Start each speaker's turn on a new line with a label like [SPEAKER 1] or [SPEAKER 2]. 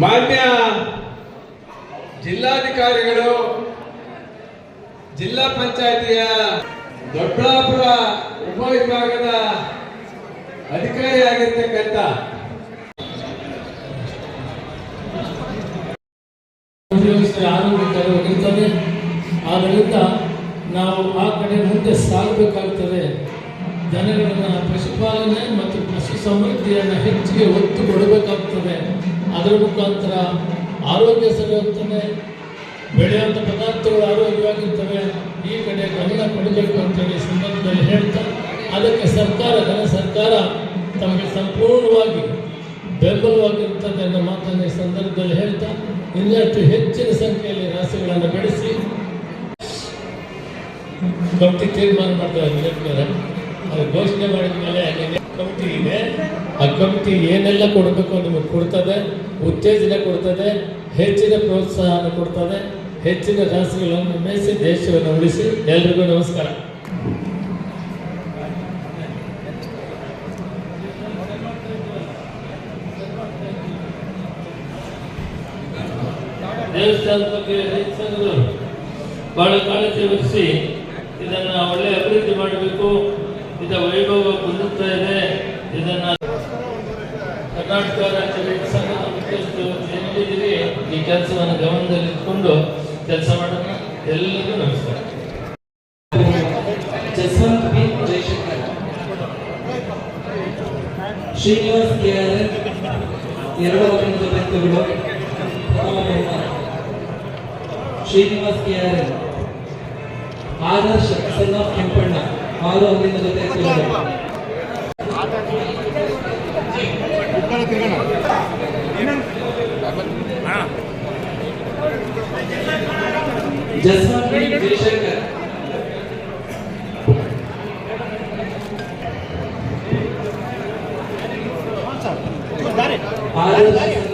[SPEAKER 1] ಮಾನ್ಯ ಜಿಲ್ಲಾಧಿಕಾರಿಗಳು, ಜಿಲ್ಲಾ ಪಂಚಾಯತಿಯ ದೊಡ್ಡಬಳ್ಳಾಪುರ ಉಪವಿಭಾಗದ ಅಧಿಕಾರಿಯಾಗಿರ್ತಕ್ಕಂಥ
[SPEAKER 2] ಆರೋಗ್ಯಕರವಾಗಿರ್ತದೆ. ಆದ್ದರಿಂದ ನಾವು ಆ ಕಡೆ ಮುಂದೆ ಸಾಗಬೇಕಾಗ್ತದೆ. ಜನಗಳನ್ನ ಪಶುಪಾಲನೆ ಮತ್ತು ಪಶು ಸಮೃದ್ಧಿಯನ್ನು ಹೆಚ್ಚಿಗೆ ಒತ್ತು ಕೊಡಬೇಕಾಗ್ತದೆ. ಅದರ ಮುಖಾಂತರ ಆರೋಗ್ಯ ಸರಿಯಾಗ್ತದೆ, ಬೆಳೆಯುವಂಥ ಪದಾರ್ಥಗಳು ಆರೋಗ್ಯವಾಗಿರ್ತವೆ. ಈ ಕಡೆ ಗಮನ ಕೊಡಬೇಕು ಅಂತೇಳಿ ಸಂದರ್ಭದಲ್ಲಿ ಹೇಳ್ತಾ, ಅದಕ್ಕೆ ಸರ್ಕಾರ ತಮಗೆ ಸಂಪೂರ್ಣವಾಗಿ ಬೆಂಬಲವಾಗಿರ್ತದೆ ಅನ್ನೋ ಮಾತನ್ನು ಈ ಸಂದರ್ಭದಲ್ಲಿ ಹೇಳ್ತಾ, ಇನ್ನಷ್ಟು ಹೆಚ್ಚಿನ ಸಂಖ್ಯೆಯಲ್ಲಿ ರಾಸುಗಳನ್ನು ಬೆಳೆಸಿ ಕಮಿಟಿ ತೀರ್ಮಾನ ಮಾಡ್ತಾರೆ. ಅದು ಘೋಷಣೆ ಮಾಡಿದ ಮೇಲೆ ಕಮಿಟಿ ಇದೆ. ಆ ಕಮಿಟಿ ಏನೆಲ್ಲ ಕೊಡಬೇಕು ನಿಮಗೆ ಕೊಡ್ತದೆ, ಉತ್ತೇಜನ ಕೊಡ್ತದೆ, ಹೆಚ್ಚಿನ ಪ್ರೋತ್ಸಾಹ ಕೊಡ್ತದೆ, ಹೆಚ್ಚಿನ ರಾಸುಗಳನ್ನು ಮೇಯಿಸಿ ದೇಶವನ್ನು ಉಳಿಸಿ. ಎಲ್ರಿಗೂ ನಮಸ್ಕಾರ. ದೇವಸ್ಥಾನದ ಬಗ್ಗೆ ರೈತ ಸಂಘಗಳು ಬಹಳ ಕಾಳಜಿ ವಹಿಸಿ ಇದನ್ನ ಒಳ್ಳೆ ಅಭಿವೃದ್ಧಿ ಮಾಡಬೇಕು. ಇದರ ವೈಭವ ಹೊಂದುತ್ತಾ ಇದೆ. ಇದನ್ನ ಕರ್ನಾಟಕ ರಾಜ್ಯ ರೈತ ಸಂಘದ ಮುಖ್ಯಸ್ಥರು ಎಲ್ಲಿದ್ದೀರಿ ಈ ಕೆಲಸವನ್ನು ಗಮನದಲ್ಲಿಟ್ಟುಕೊಂಡು ಕೆಲಸ ಮಾಡೋಣ. ಎಲ್ಲರಿಗೂ ನಮಸ್ಕಾರ.
[SPEAKER 3] ಜಸ್ವಂತ್ ಬಿ ಜಯಶಂಕರ್, ಶ್ರೀನಿವಾಸ್ ಕೆಆರ್ 2 ಅಂಕದ ಬೆತ್ತುಗಳು, Srinivas KR, Adarsh son of Kempanna 6 ಅಂಕದ ಬೆತ್ತುಗಳು, ಜಸ್ವಂತ್ ಬಿ ಜಯಶಂಕರ್, ಆದರ್ಶ್